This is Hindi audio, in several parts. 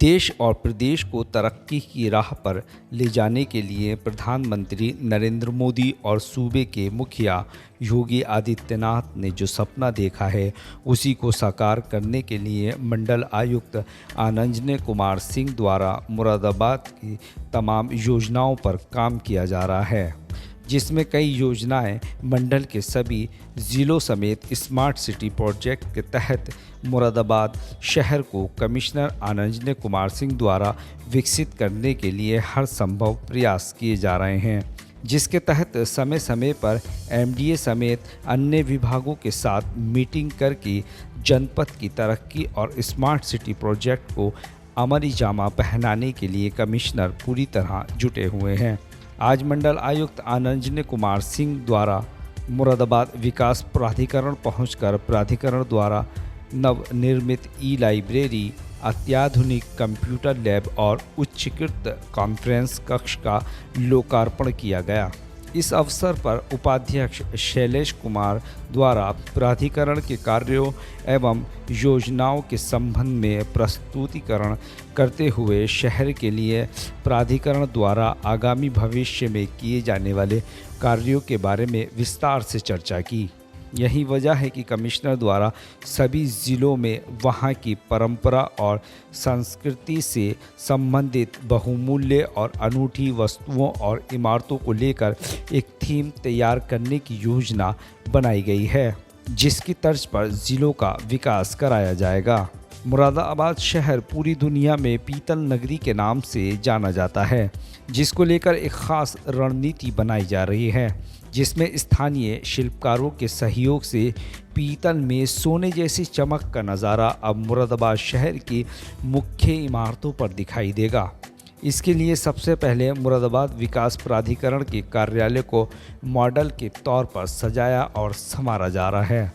देश और प्रदेश को तरक्की की राह पर ले जाने के लिए प्रधानमंत्री नरेंद्र मोदी और सूबे के मुखिया योगी आदित्यनाथ ने जो सपना देखा है उसी को साकार करने के लिए मंडल आयुक्त आनंजने कुमार सिंह द्वारा मुरादाबाद की तमाम योजनाओं पर काम किया जा रहा है, जिसमें कई योजनाएं मंडल के सभी ज़िलों समेत स्मार्ट सिटी प्रोजेक्ट के तहत मुरादाबाद शहर को कमिश्नर आनंजने कुमार सिंह द्वारा विकसित करने के लिए हर संभव प्रयास किए जा रहे हैं, जिसके तहत समय समय पर एमडीए समेत अन्य विभागों के साथ मीटिंग करके जनपद की तरक्की और स्मार्ट सिटी प्रोजेक्ट को अमली जामा पहनाने के लिए कमिश्नर पूरी तरह जुटे हुए हैं। आज मंडल आयुक्त आनंजने कुमार सिंह द्वारा मुरादाबाद विकास प्राधिकरण पहुंचकर प्राधिकरण द्वारा नवनिर्मित ई-लाइब्रेरी, अत्याधुनिक कंप्यूटर लैब और उच्चीकृत कॉन्फ्रेंस कक्ष का लोकार्पण किया गया। इस अवसर पर उपाध्यक्ष शैलेश कुमार द्वारा प्राधिकरण के कार्यों एवं योजनाओं के संबंध में प्रस्तुतिकरण करते हुए शहर के लिए प्राधिकरण द्वारा आगामी भविष्य में किए जाने वाले कार्यों के बारे में विस्तार से चर्चा की। यही वजह है कि कमिश्नर द्वारा सभी ज़िलों में वहाँ की परंपरा और संस्कृति से संबंधित बहुमूल्य और अनूठी वस्तुओं और इमारतों को लेकर एक थीम तैयार करने की योजना बनाई गई है, जिसकी तर्ज पर ज़िलों का विकास कराया जाएगा। मुरादाबाद शहर पूरी दुनिया में पीतल नगरी के नाम से जाना जाता है, जिसको लेकर एक ख़ास रणनीति बनाई जा रही है, जिसमें स्थानीय शिल्पकारों के सहयोग से पीतल में सोने जैसी चमक का नज़ारा अब मुरादाबाद शहर की मुख्य इमारतों पर दिखाई देगा। इसके लिए सबसे पहले मुरादाबाद विकास प्राधिकरण के कार्यालय को मॉडल के तौर पर सजाया और संवारा जा रहा है।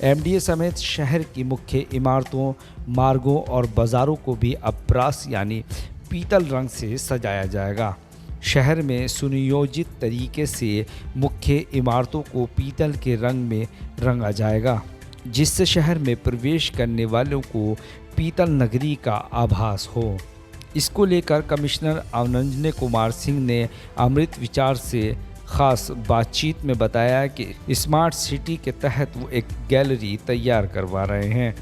एमडीए समेत शहर की मुख्य इमारतों, मार्गों और बाज़ारों को भी अब ब्रास यानी पीतल रंग से सजाया जाएगा। शहर में सुनियोजित तरीके से मुख्य इमारतों को पीतल के रंग में रंगा जाएगा, जिससे शहर में प्रवेश करने वालों को पीतल नगरी का आभास हो। इसको लेकर कमिश्नर आनंजने कुमार सिंह ने अमृत विचार से ख़ास बातचीत में बताया कि स्मार्ट सिटी के तहत वो एक गैलरी तैयार करवा रहे हैं,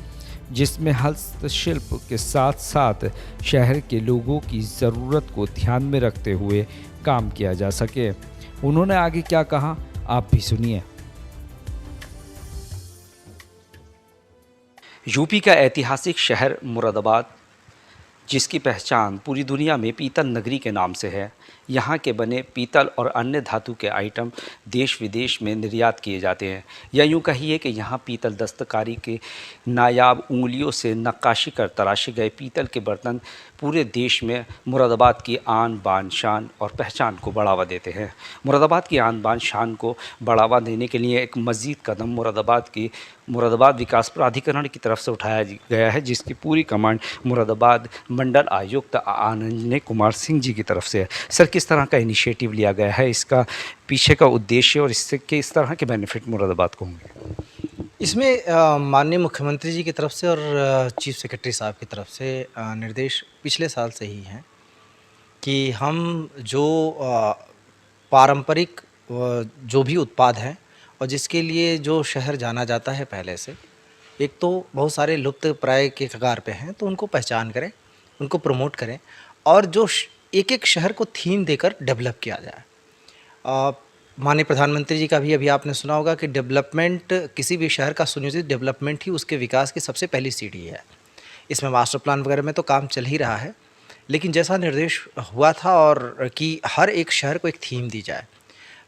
जिसमें हस्तशिल्प के साथ साथ शहर के लोगों की ज़रूरत को ध्यान में रखते हुए काम किया जा सके। उन्होंने आगे क्या कहा, आप भी सुनिए। यूपी का ऐतिहासिक शहर मुरादाबाद, जिसकी पहचान पूरी दुनिया में पीतल नगरी के नाम से है, यहाँ के बने पीतल और अन्य धातु के आइटम देश विदेश में निर्यात किए जाते हैं। या यूँ कहिए कि यहाँ पीतल दस्तकारी के नायाब उंगलियों से नक्काशी कर तराशे गए पीतल के बर्तन पूरे देश में मुरादाबाद की आन बान शान और पहचान को बढ़ावा देते हैं। मुरादाबाद की आन बान शान को बढ़ावा देने के लिए एक मज़ीद कदम मुरादाबाद विकास प्राधिकरण की तरफ से उठाया गया है, जिसकी पूरी कमांड मुरादाबाद मंडल आयुक्त आनंजने कुमार सिंह जी की तरफ से है। सर, किस तरह का इनिशिएटिव लिया गया है, इसका पीछे का उद्देश्य और इससे किस तरह के बेनिफिट मुरादाबाद को होंगे? इसमें माननीय मुख्यमंत्री जी की तरफ से और चीफ सेक्रेटरी साहब की तरफ से निर्देश पिछले साल से ही हैं कि हम जो पारंपरिक जो भी उत्पाद हैं और जिसके लिए जो शहर जाना जाता है पहले से, एक तो बहुत सारे लुप्त प्राय के कगार पे हैं, तो उनको पहचान करें, उनको प्रमोट करें और जो एक एक शहर को थीम देकर डेवलप किया जाए। माननीय प्रधानमंत्री जी का भी अभी आपने सुना होगा कि डेवलपमेंट, किसी भी शहर का सुनियोजित डेवलपमेंट ही उसके विकास की सबसे पहली सीढ़ी है। इसमें मास्टर प्लान वगैरह में तो काम चल ही रहा है, लेकिन जैसा निर्देश हुआ था और कि हर एक शहर को एक थीम दी जाए।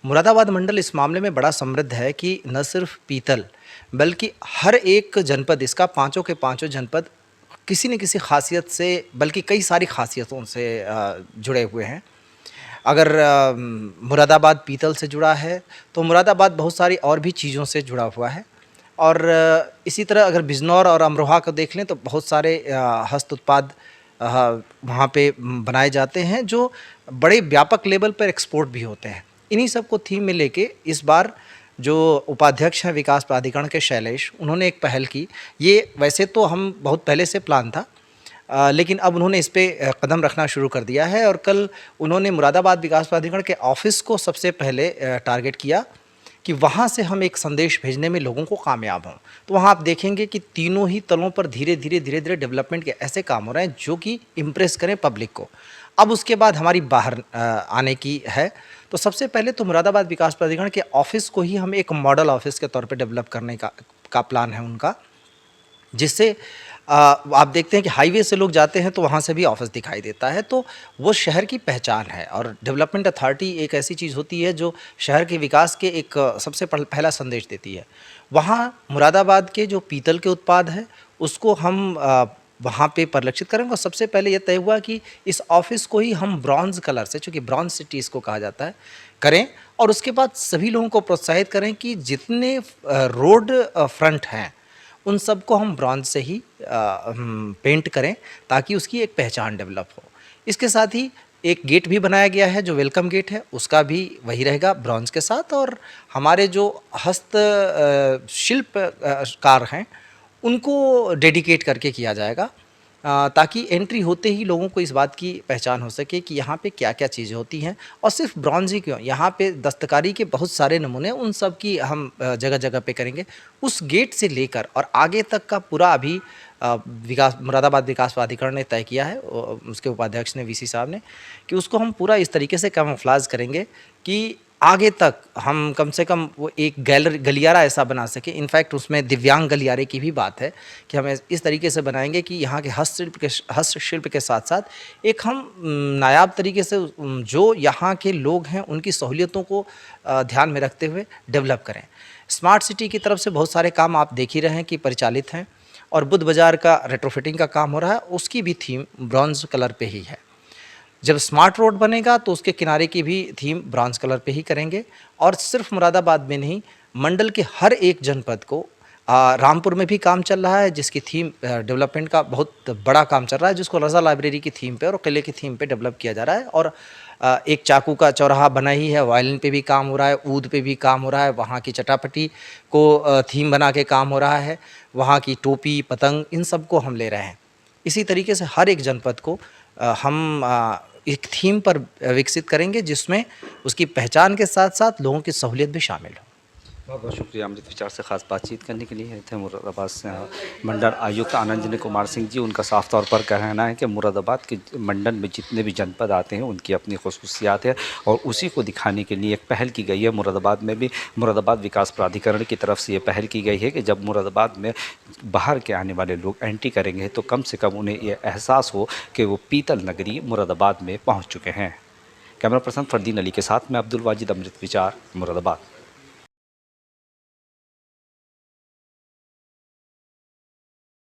मुरादाबाद मंडल इस मामले में बड़ा समृद्ध है कि न सिर्फ पीतल बल्कि हर एक जनपद, इसका पाँचों के पाँचों जनपद किसी न किसी खासियत से, बल्कि कई सारी खासियतों से जुड़े हुए हैं। अगर मुरादाबाद पीतल से जुड़ा है तो मुरादाबाद बहुत सारी और भी चीज़ों से जुड़ा हुआ है। और इसी तरह अगर बिजनौर और अमरोहा को देख लें तो बहुत सारे हस्त उत्पाद वहाँ पे बनाए जाते हैं जो बड़े व्यापक लेवल पर एक्सपोर्ट भी होते हैं। इन्हीं सब को थीम में लेके इस बार जो उपाध्यक्ष हैं विकास प्राधिकरण के शैलेश, उन्होंने एक पहल की। ये वैसे तो हम बहुत पहले से प्लान था, लेकिन अब उन्होंने इस पे कदम रखना शुरू कर दिया है और कल उन्होंने मुरादाबाद विकास प्राधिकरण के ऑफिस को सबसे पहले टारगेट किया कि वहाँ से हम एक संदेश भेजने में लोगों को कामयाब हों। तो वहाँ आप देखेंगे कि तीनों ही तलों पर धीरे धीरे डेवलपमेंट के ऐसे काम हो रहे हैं जो कि इम्प्रेस करें पब्लिक को। अब उसके बाद हमारी बाहर आने की है। तो सबसे पहले तो मुरादाबाद विकास प्राधिकरण के ऑफिस को ही हम एक मॉडल ऑफिस के तौर पे डेवलप करने का प्लान है उनका, जिससे आप देखते हैं कि हाईवे से लोग जाते हैं तो वहाँ से भी ऑफिस दिखाई देता है, तो वो शहर की पहचान है। और डेवलपमेंट अथॉरिटी एक ऐसी चीज़ होती है जो शहर के विकास के एक सबसे पहला संदेश देती है। वहाँ मुरादाबाद के जो पीतल के उत्पाद है उसको हम वहाँ पे परिलक्षित करेंगे। और सबसे पहले ये तय हुआ कि इस ऑफिस को ही हम ब्रॉन्ज़ कलर से, चूँकि ब्रॉन्ज़ सिटी इसको कहा जाता है, करें। और उसके बाद सभी लोगों को प्रोत्साहित करें कि जितने रोड फ्रंट हैं उन सबको हम ब्रॉन्ज से ही पेंट करें ताकि उसकी एक पहचान डेवलप हो। इसके साथ ही एक गेट भी बनाया गया है जो वेलकम गेट है, उसका भी वही रहेगा ब्रॉन्ज के साथ। और हमारे जो हस्त शिल्पकार हैं उनको डेडिकेट करके किया जाएगा ताकि एंट्री होते ही लोगों को इस बात की पहचान हो सके कि यहाँ पे क्या क्या चीज़ें होती हैं। और सिर्फ ब्रॉन्ज ही क्यों, यहाँ पे दस्तकारी के बहुत सारे नमूने, उन सब की हम जगह जगह पे करेंगे। उस गेट से लेकर और आगे तक का पूरा अभी मुरादाबाद विकास प्राधिकरण ने तय किया है, उसके उपाध्यक्ष ने, वीसी साहब ने, कि उसको हम पूरा इस तरीके से कैमोफ्लेज करेंगे कि आगे तक हम कम से कम वो एक गलियारा ऐसा बना सके। इनफैक्ट उसमें दिव्यांग गलियारे की भी बात है कि हम इस तरीके से बनाएंगे कि यहाँ के हस्तशिल्प के साथ साथ एक हम नायाब तरीके से जो यहाँ के लोग हैं उनकी सहूलियतों को ध्यान में रखते हुए डेवलप करें। स्मार्ट सिटी की तरफ से बहुत सारे काम आप देख ही रहे हैं कि परिचालित हैं, और बुद्ध बाज़ार का रेट्रोफिटिंग का काम हो रहा है, उसकी भी थीम ब्रॉन्ज कलर पे ही है। जब स्मार्ट रोड बनेगा तो उसके किनारे की भी थीम ब्रॉन्ज कलर पे ही करेंगे। और सिर्फ मुरादाबाद में नहीं, मंडल के हर एक जनपद को, रामपुर में भी काम चल रहा है जिसकी थीम डेवलपमेंट का बहुत बड़ा काम चल रहा है, जिसको रज़ा लाइब्रेरी की थीम पे और किले की थीम पे डेवलप किया जा रहा है। और एक चाकू का चौराहा बना ही है, वायलिन पे भी काम हो रहा है, ऊद पे भी काम हो रहा है, वहाँ की चटापटी को थीम बना के काम हो रहा है, वहाँ की टोपी, पतंग, इन सब को हम ले रहे हैं। इसी तरीके से हर एक जनपद को हम एक थीम पर विकसित करेंगे जिसमें उसकी पहचान के साथ साथ लोगों की सहूलियत भी शामिल हो। बहुत बहुत शुक्रिया अमृत विचार से खास बातचीत करने के लिए। थे मुरादाबाद से मंडल आयुक्त आनंद कुमार सिंह जी। उनका साफ तौर पर कहना है कि मुरादाबाद के मंडल में जितने भी जनपद आते हैं उनकी अपनी खसूसियात है और उसी को दिखाने के लिए एक पहल की गई है। मुरादाबाद में भी मुरादाबाद विकास प्राधिकरण की तरफ से ये पहल की गई है कि जब मुरादाबाद में बाहर के आने वाले लोग एंट्री करेंगे तो कम से कम उन्हें ये एहसास हो कि वो पीतल नगरी मुरादाबाद में पहुँच चुके हैं। कैमरा पर्सन फरदीन अली के साथ मैं अब्दुल वाजिद, अमृत विचार, मुरादाबाद।